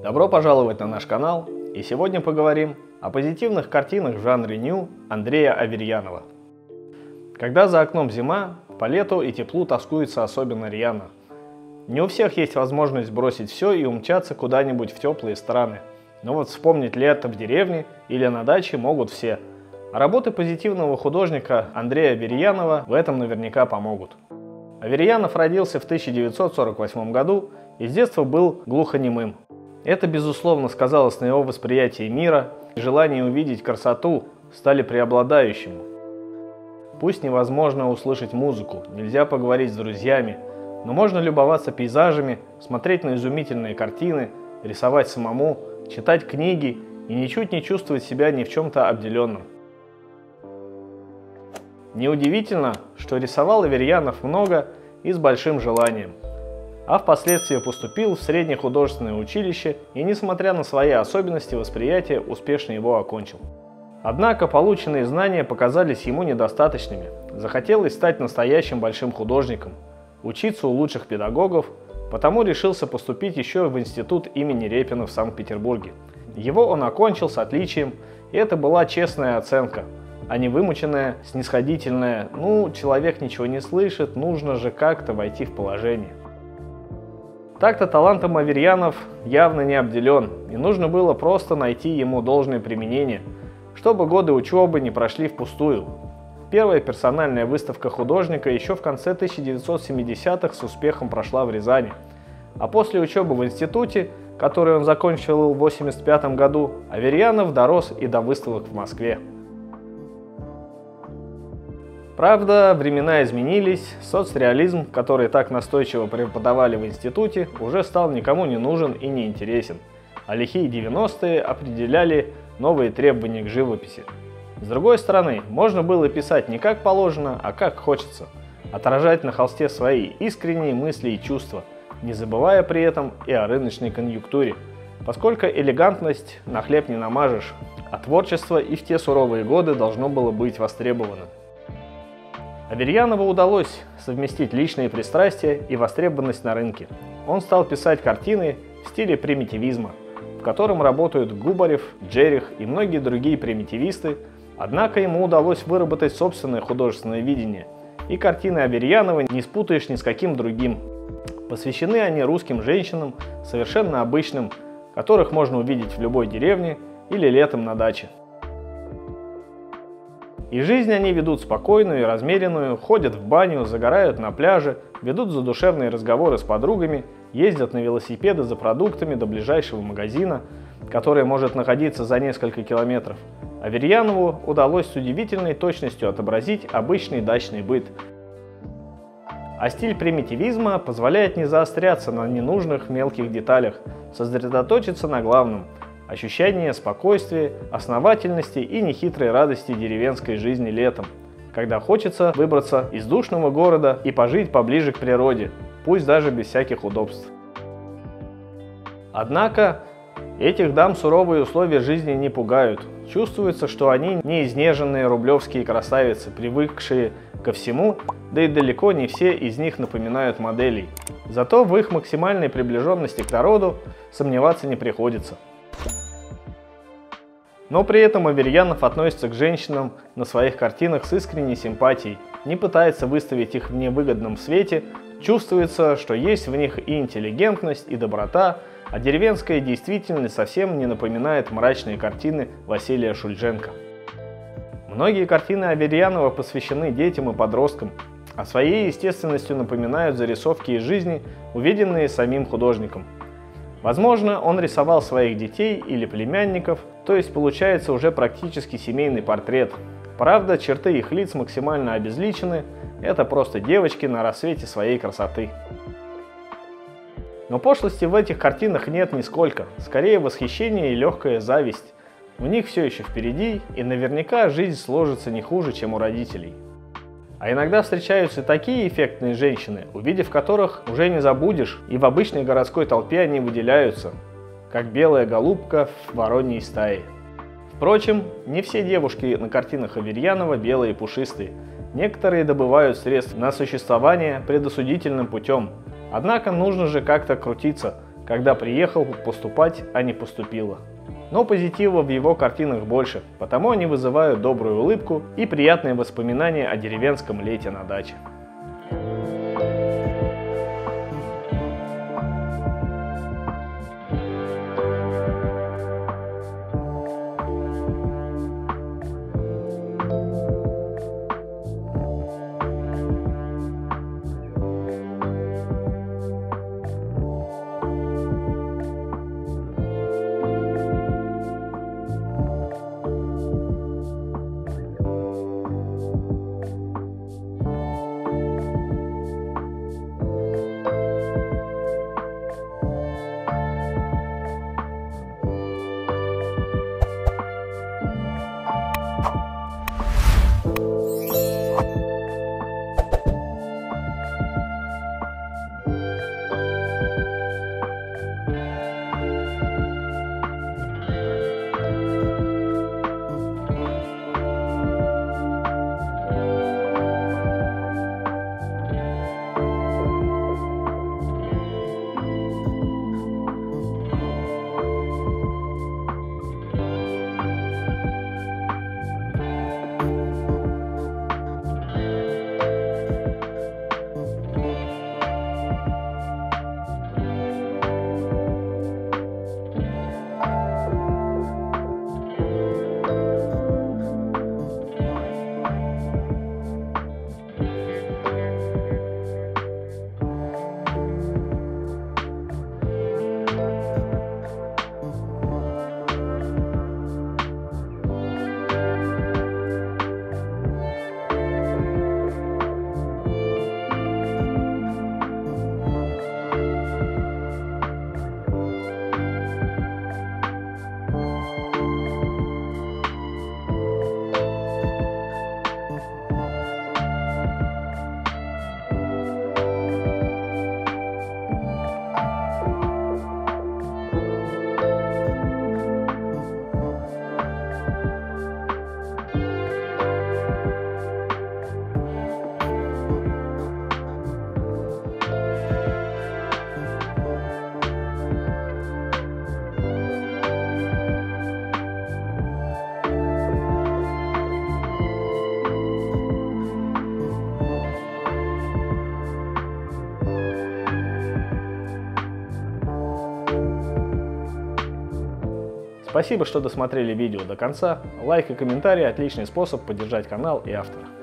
Добро пожаловать на наш канал, и сегодня поговорим о позитивных картинах в жанре нью Андрея Аверьянова. Когда за окном зима, по лету и теплу тоскуется особенно рьяно. Не у всех есть возможность бросить все и умчаться куда-нибудь в теплые страны. Но вот вспомнить лето в деревне или на даче могут все. А работы позитивного художника Андрея Аверьянова в этом наверняка помогут. Аверьянов родился в 1948 году и с детства был глухонемым. Это, безусловно, сказалось на его восприятии мира, и желание увидеть красоту стали преобладающим. Пусть невозможно услышать музыку, нельзя поговорить с друзьями, но можно любоваться пейзажами, смотреть на изумительные картины, рисовать самому, читать книги и ничуть не чувствовать себя ни в чем-то обделенным. Неудивительно, что рисовал Аверьянов много и с большим желанием, а впоследствии поступил в среднее художественное училище и, несмотря на свои особенности восприятия, успешно его окончил. Однако полученные знания показались ему недостаточными. Захотелось стать настоящим большим художником, учиться у лучших педагогов, потому решился поступить еще в институт имени Репина в Санкт-Петербурге. Его он окончил с отличием, и это была честная оценка, а не вымученная, снисходительная «ну, человек ничего не слышит, нужно же как-то войти в положение». Так-то талантом Аверьянов явно не обделен, и нужно было просто найти ему должное применение, чтобы годы учебы не прошли впустую. Первая персональная выставка художника еще в конце 1970-х с успехом прошла в Рязани, а после учебы в институте, который он закончил в 1985 году, Аверьянов дорос и до выставок в Москве. Правда, времена изменились, соцреализм, который так настойчиво преподавали в институте, уже стал никому не нужен и не интересен, а лихие 90-е определяли новые требования к живописи. С другой стороны, можно было писать не как положено, а как хочется, отражать на холсте свои искренние мысли и чувства, не забывая при этом и о рыночной конъюнктуре, поскольку элегантность на хлеб не намажешь, а творчество и в те суровые годы должно было быть востребованным. Аверьянову удалось совместить личные пристрастия и востребованность на рынке. Он стал писать картины в стиле примитивизма, в котором работают Губарев, Джерих и многие другие примитивисты, однако ему удалось выработать собственное художественное видение, и картины Аверьянова не спутаешь ни с каким другим. Посвящены они русским женщинам, совершенно обычным, которых можно увидеть в любой деревне или летом на даче. И жизнь они ведут спокойную и размеренную, ходят в баню, загорают на пляже, ведут задушевные разговоры с подругами, ездят на велосипеды за продуктами до ближайшего магазина, который может находиться за несколько километров. Аверьянову удалось с удивительной точностью отобразить обычный дачный быт. А стиль примитивизма позволяет не заостряться на ненужных мелких деталях, сосредоточиться на главном – ощущение спокойствия, основательности и нехитрой радости деревенской жизни летом, когда хочется выбраться из душного города и пожить поближе к природе, пусть даже без всяких удобств. Однако этих дам суровые условия жизни не пугают. Чувствуется, что они не изнеженные рублевские красавицы, привыкшие ко всему, да и далеко не все из них напоминают моделей. Зато в их максимальной приближенности к народу сомневаться не приходится. Но при этом Аверьянов относится к женщинам на своих картинах с искренней симпатией, не пытается выставить их в невыгодном свете, чувствуется, что есть в них и интеллигентность, и доброта, а деревенская действительность совсем не напоминает мрачные картины Василия Шульженко. Многие картины Аверьянова посвящены детям и подросткам, а своей естественностью напоминают зарисовки из жизни, увиденные самим художником. Возможно, он рисовал своих детей или племянников, то есть получается уже практически семейный портрет. Правда, черты их лиц максимально обезличены, это просто девочки на рассвете своей красоты. Но пошлости в этих картинах нет нисколько, скорее восхищение и легкая зависть. У них все еще впереди, и наверняка жизнь сложится не хуже, чем у родителей. А иногда встречаются такие эффектные женщины, увидев которых уже не забудешь, и в обычной городской толпе они выделяются, как белая голубка в вороньей стае. Впрочем, не все девушки на картинах Аверьянова белые и пушистые. Некоторые добывают средств на существование предосудительным путем. Однако нужно же как-то крутиться, когда приехал поступать, а не поступила. Но позитива в его картинах больше, потому они вызывают добрую улыбку и приятные воспоминания о деревенском лете на даче. Спасибо, что досмотрели видео до конца. Лайк и комментарий – отличный способ поддержать канал и автора.